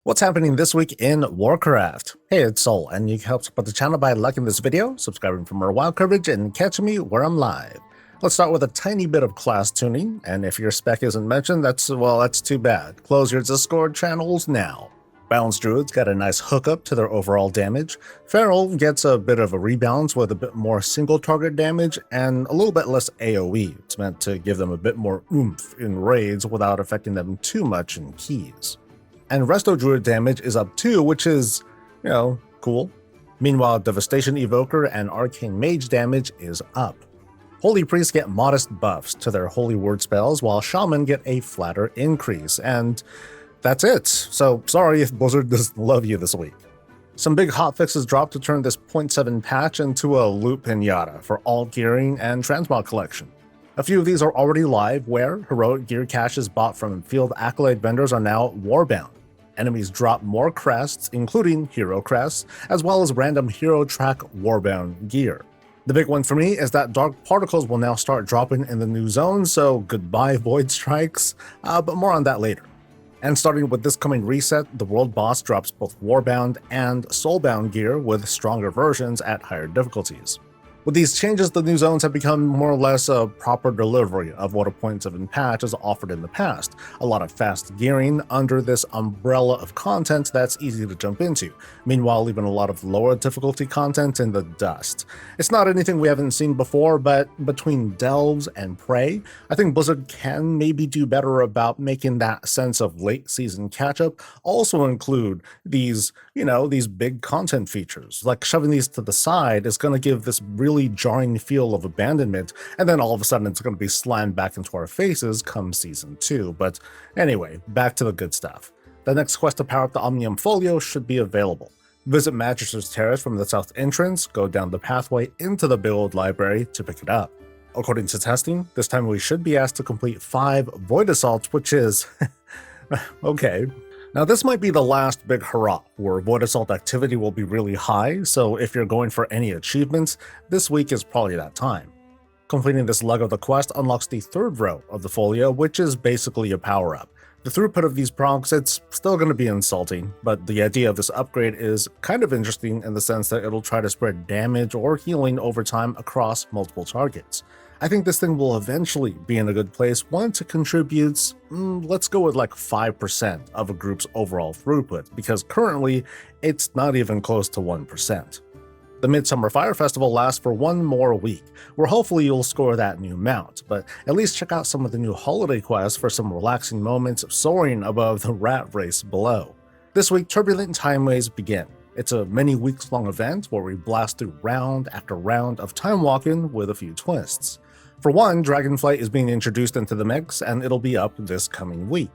What's happening this week in Warcraft? Hey, it's Soul, and you can help support the channel by liking this video, subscribing for more WoW coverage, and catching me where I'm live. Let's start with a tiny bit of class tuning, and if your spec isn't mentioned, that's too bad. Close your Discord channels now. Balanced Druids got a nice hookup to their overall damage. Feral gets a bit of a rebalance with a bit more single target damage and a little bit less AoE. It's meant to give them a bit more oomph in raids without affecting them too much in keys. And Resto Druid damage is up too, which is, cool. Meanwhile, Devastation Evoker and Arcane Mage damage is up. Holy Priests get modest buffs to their Holy Word spells, while Shaman get a flatter increase, and that's it. So sorry if Blizzard doesn't love you this week. Some big hotfixes dropped to turn this 0.7 patch into a loot pinata for all gearing and transmog collection. A few of these are already live, where heroic gear caches bought from field accolade vendors are now warbound. Enemies drop more crests, including hero crests, as well as random hero track warbound gear. The big one for me is that dark particles will now start dropping in the new zone, so goodbye void strikes, but more on that later. And starting with this coming reset, the world boss drops both warbound and soulbound gear with stronger versions at higher difficulties. With these changes, the new zones have become more or less a proper delivery of what a 0.7 patch has offered in the past. A lot of fast gearing under this umbrella of content that's easy to jump into, meanwhile leaving a lot of lower difficulty content in the dust. It's not anything we haven't seen before, but between Delves and Prey, I think Blizzard can maybe do better about making that sense of late season catch-up also include these, these big content features. Like shoving these to the side is going to give this really jarring feel of abandonment, and then all of a sudden it's going to be slammed back into our faces come season 2. But anyway, back to the good stuff. The next quest to power up the Omnium Folio should be available. Visit Magister's Terrace from the south entrance, go down the pathway into the build library to pick it up. According to testing, this time we should be asked to complete 5 Void Assaults, which is okay. Now this might be the last big hurrah, where Void Assault activity will be really high, so if you're going for any achievements, this week is probably that time. Completing this leg of the quest unlocks the 3rd row of the folio, which is basically a power-up. The throughput of these procs, it's still going to be insulting, but the idea of this upgrade is kind of interesting in the sense that it'll try to spread damage or healing over time across multiple targets. I think this thing will eventually be in a good place once it contributes, let's go with like 5% of a group's overall throughput, because currently it's not even close to 1%. The Midsummer Fire Festival lasts for 1 more week, where hopefully you'll score that new mount, but at least check out some of the new holiday quests for some relaxing moments soaring above the rat race below. This week, Turbulent Timeways begin. It's a many weeks-long event where we blast through round after round of timewalking with a few twists. For one, Dragonflight is being introduced into the mix, and it'll be up this coming week.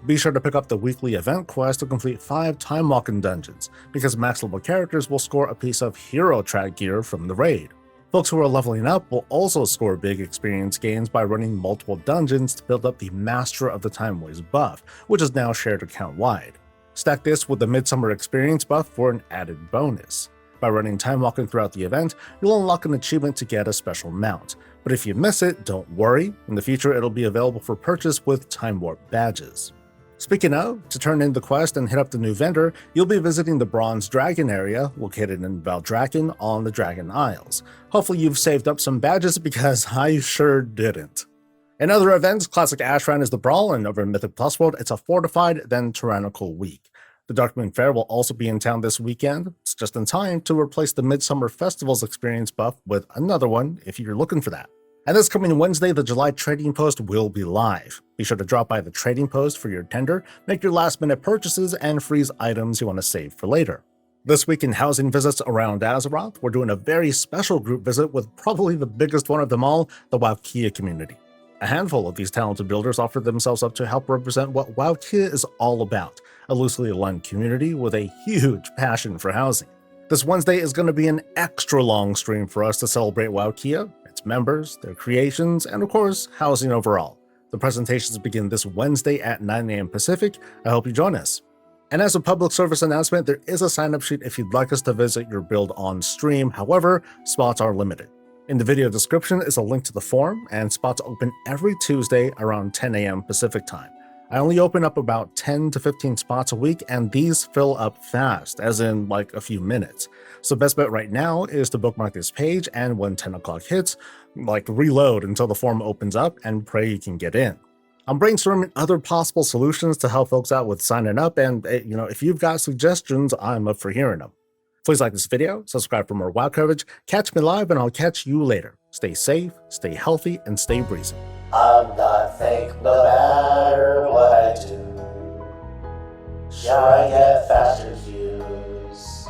Be sure to pick up the weekly event quest to complete 5 time-walking dungeons, because max-level characters will score a piece of hero track gear from the raid. Folks who are leveling up will also score big experience gains by running multiple dungeons to build up the Master of the Timeways buff, which is now shared account-wide. Stack this with the Midsummer Experience buff for an added bonus. By running time-walking throughout the event, you'll unlock an achievement to get a special mount. But if you miss it, don't worry. In the future, it'll be available for purchase with Time Warp badges. Speaking of, to turn in the quest and hit up the new vendor, you'll be visiting the Bronze Dragon area, located in Valdrakken on the Dragon Isles. Hopefully you've saved up some badges, because I sure didn't. In other events, Classic Ashran is the Brawl, and over in Mythic Plus World, it's a fortified, then tyrannical week. The Darkmoon Fair will also be in town this weekend. It's just in time to replace the Midsummer Festival's experience buff with another one if you're looking for that. And this coming Wednesday, the July Trading Post will be live. Be sure to drop by the Trading Post for your tender, make your last-minute purchases, and freeze items you want to save for later. This week in Housing Visits Around Azeroth, we're doing a very special group visit with probably the biggest one of them all, the Wowkia community. A handful of these talented builders offered themselves up to help represent what Wowkia is all about, a loosely aligned community with a huge passion for housing. This Wednesday is going to be an extra long stream for us to celebrate Wowkia, its members, their creations, and of course, housing overall. The presentations begin this Wednesday at 9 AM Pacific. I hope you join us. And as a public service announcement, there is a sign-up sheet if you'd like us to visit your build on stream. However, spots are limited. In the video description is a link to the forum, and spots open every Tuesday around 10 AM Pacific time. I only open up about 10 to 15 spots a week, and these fill up fast, as in like a few minutes. So best bet right now is to bookmark this page, and when 10 o'clock hits, like reload until the form opens up and pray you can get in. I'm brainstorming other possible solutions to help folks out with signing up, and if you've got suggestions, I'm up for hearing them. Please like this video, subscribe for more WoW coverage, catch me live, and I'll catch you later. Stay safe, stay healthy, and stay breezy. I'm not fake no matter what I do. Sure, I get faster views.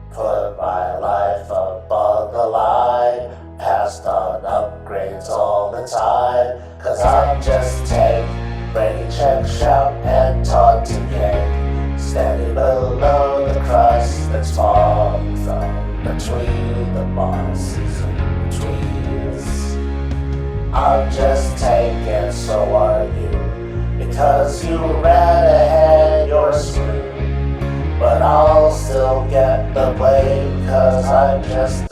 Put my life up on the line. Passed on upgrades all the time. Cause I'm just tank, ready check, shout, and taunt to gang. Standing below the crust that's falling from between the bosses and betweens. I'm just tank and so are you. Because you ran ahead, you're screwed. But I'll still get the blame, cause I'm just